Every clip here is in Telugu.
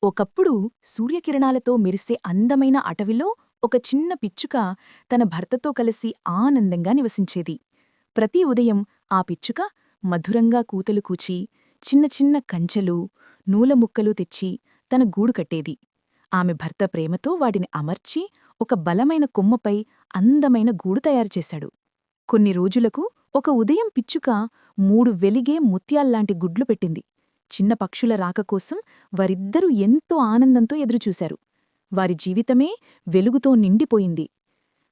ఒకప్పుడు సూర్యకిరణాలతో మెరిసే అందమైన అటవిలో ఒక చిన్న పిచ్చుక తన భర్తతో కలిసి ఆనందంగా నివసించేది. ప్రతి ఉదయం ఆ పిచ్చుక మధురంగా కూతలు కూచి చిన్న చిన్న కంచెలు నూలముక్కలు తెచ్చి తన గూడు కట్టేది. ఆమె భర్త ప్రేమతో వాటిని అమర్చి ఒక బలమైన కొమ్మపై అందమైన గూడు తయారుచేశాడు. కొన్ని రోజులకు ఒక ఉదయం పిచ్చుక 3 వెలిగే ముత్యాల్లాంటి గుడ్లు పెట్టింది. చిన్న పక్షుల రాకకోసం వారిద్దరూ ఎంతో ఆనందంతో ఎదురుచూశారు. వారి జీవితమే వెలుగుతో నిండిపోయింది.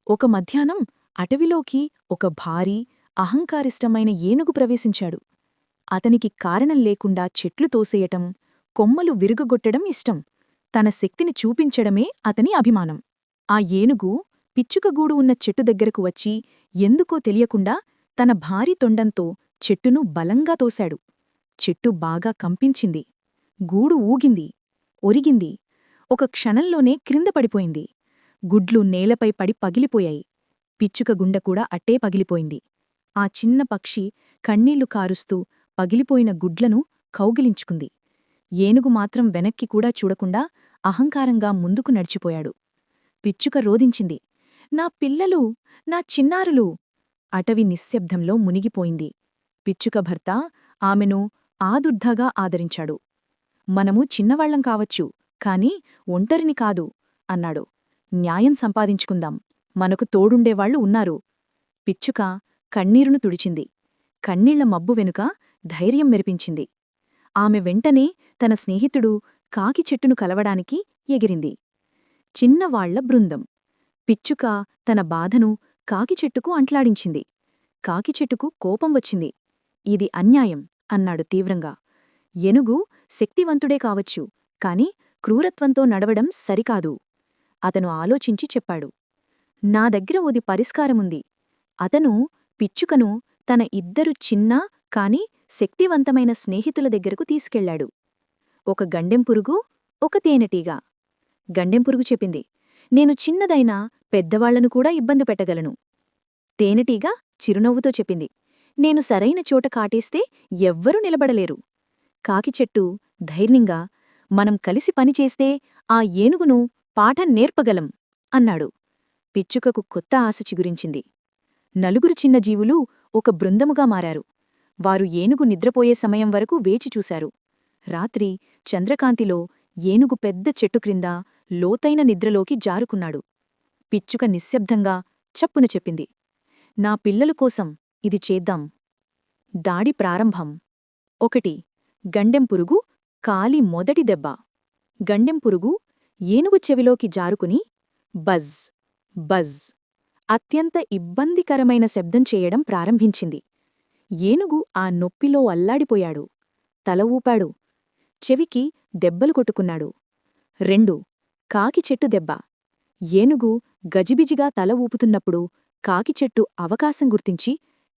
ఒక మధ్యాహ్నం అటవిలోకి ఒక భారీ అహంకారిష్టమైన ఏనుగు ప్రవేశించాడు. అతనికి కారణం లేకుండా చెట్లు తోసేయటం, కొమ్మలు విరుగగొట్టడం ఇష్టం. తన శక్తిని చూపించడమే అతని అభిమానం. ఆ ఏనుగు పిచ్చుకగూడు ఉన్న చెట్టు దగ్గరకు వచ్చి ఎందుకో తెలియకుండా తన భారీ తొండంతో చెట్టును బలంగా తోశాడు. చెట్టు బాగా కంపించింది. గూడు ఊగింది, ఒరిగింది. ఒక క్షణంలోనే క్రింద పడిపోయింది. గుడ్లు నేలపై పడి పగిలిపోయాయి. పిచ్చుక గుండె కూడా అట్టే పగిలిపోయింది. ఆ చిన్న పక్షి కన్నీళ్లు కారుస్తూ పగిలిపోయిన గుడ్లను కౌగిలించుకుంది. ఏనుగు మాత్రం వెనక్కి కూడా చూడకుండా అహంకారంగా ముందుకు నడిచిపోయాడు. పిచ్చుక రోదించింది, నా పిల్లలు, నా చిన్నారులు! అటవి నిశ్శబ్దంలో మునిగిపోయింది. పిచ్చుక భర్త ఆమెను ఆదుర్దాగా ఆదరించాడు. మనము చిన్నవాళ్లం కావచ్చు, కాని ఒంటరిని కాదు అన్నాడు. న్యాయం సంపాదించుకుందాం, మనకు తోడుండేవాళ్లు ఉన్నారు. పిచ్చుక కన్నీరును తుడిచింది. కన్నీళ్ల మబ్బు వెనుక ధైర్యం మెరిపించింది. ఆమె వెంటనే తన స్నేహితుడు కాకి చెట్టును కలవడానికి ఎగిరింది. చిన్నవాళ్ల బృందం. పిచ్చుక తన బాధను కాకిచెట్టుకు అంట్లాడించింది. కాకిచెట్టుకు కోపం వచ్చింది. ఇది అన్యాయం అన్నాడు తీవ్రంగా. ఏనుగు శక్తివంతుడే కావచ్చు, కాని క్రూరత్వంతో నడవడం సరికాదు. అతను ఆలోచించి చెప్పాడు, నా దగ్గర ఓది పరిష్కారముంది. అతను పిచ్చుకను తన ఇద్దరు చిన్న కాని శక్తివంతమైన స్నేహితుల దగ్గరకు తీసుకెళ్లాడు. ఒక గండెంపురుగు, ఒక తేనెటీగ. గండెంపురుగు చెప్పింది, నేను చిన్నదైనా పెద్దవాళ్లను కూడా ఇబ్బంది పెట్టగలను. తేనెటీగ చిరునవ్వుతో చెప్పింది, నేను సరైన చోట కాటేస్తే ఎవ్వరూ నిలబడలేరు. కాకిచెట్టు ధైర్యంగా, మనం కలిసి పనిచేస్తే ఆ ఏనుగును పాఠం నేర్పగలం అన్నాడు. పిచ్చుకకు కొత్త ఆశ చిగురించింది. నలుగురు చిన్న జీవులు ఒక బృందముగా మారారు. వారు ఏనుగు నిద్రపోయే సమయం వరకు వేచిచూశారు. రాత్రి చంద్రకాంతిలో ఏనుగు పెద్ద చెట్టు క్రింద లోతైన నిద్రలోకి జారుకున్నాడు. పిచ్చుక నిశ్శబ్దంగా చప్పున చెప్పింది, నా పిల్లల కోసం ఇది చేద్దాం. దాడి ప్రారంభం. 1. గండెంపురుగు కాలి మొదటి దెబ్బ. గండెంపురుగు ఏనుగు చెవిలోకి జారుకుని బజ్ బజ్ అత్యంత ఇబ్బందికరమైన శబ్దం చేయడం ప్రారంభించింది. ఏనుగు ఆ నొప్పిలో అల్లాడిపోయాడు. తల ఊపాడు. చెవికి దెబ్బలు కొట్టుకున్నాడు. 2. కాకిచెట్టు దెబ్బ. ఏనుగు గజిబిజిగా తల ఊపుతున్నప్పుడు కాకిచెట్టు అవకాశం గుర్తించి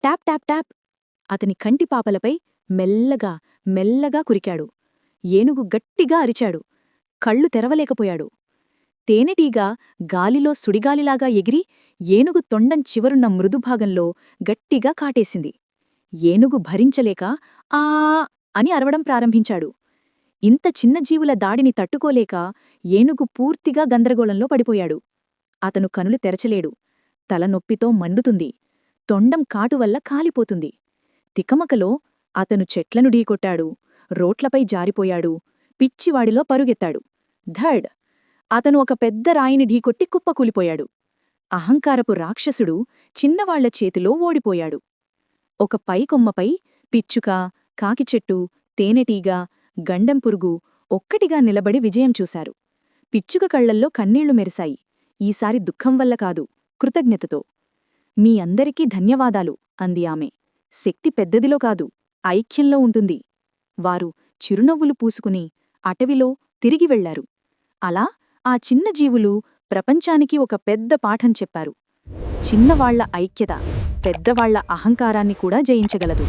ట్యాప్ ట్యాప్ ట్యాప్ అతని కంటిపాపలపై మెల్లగా మెల్లగా కురికాడు. ఏనుగు గట్టిగా అరిచాడు. కళ్ళు తెరవలేకపోయాడు. తేనెటీగ గాలిలో సుడిగాలిలాగా ఎగిరి ఏనుగు తొండం చివరున్న మృదుభాగంలో గట్టిగా కాటేసింది. ఏనుగు భరించలేక ఆ అని అరవడం ప్రారంభించాడు. ఇంత చిన్న జీవుల దాడిని తట్టుకోలేక ఏనుగు పూర్తిగా గందరగోళంలో పడిపోయాడు. అతను కనులు తెరచలేడు. తలనొప్పితో మండుతుంది. తొండం కాటువల్ల కాలిపోతుంది. తికమకలో అతను చెట్లను ఢీకొట్టాడు. రోట్లపై జారిపోయాడు. పిచ్చివాడిలో పరుగెత్తాడు. ధడ్! అతను ఒక పెద్ద రాయిని ఢీకొట్టి కుప్పకూలిపోయాడు. అహంకారపు రాక్షసుడు చిన్నవాళ్ల చేతిలో ఓడిపోయాడు. ఒక పైకొమ్మపై పిచ్చుక, కాకిచెట్టు, తేనెటీగ, గండెంపురుగు ఒక్కటిగా నిలబడి విజయం చూశారు. పిచ్చుక కళ్లల్లో కన్నీళ్లు మెరిశాయి. ఈసారి దుఃఖం వల్ల కాదు, కృతజ్ఞతతో. మీ అందరికీ ధన్యవాదాలు అంది ఆమె. శక్తి పెద్దదిలో కాదు, ఐక్యంలో ఉంటుంది. వారు చిరునవ్వులు పూసుకుని అటవిలో తిరిగి వెళ్లారు. అలా ఆ చిన్న జీవులు ప్రపంచానికి ఒక పెద్ద పాఠం చెప్పారు. చిన్నవాళ్ల ఐక్యత పెద్దవాళ్ల అహంకారాన్ని కూడా జయించగలదు.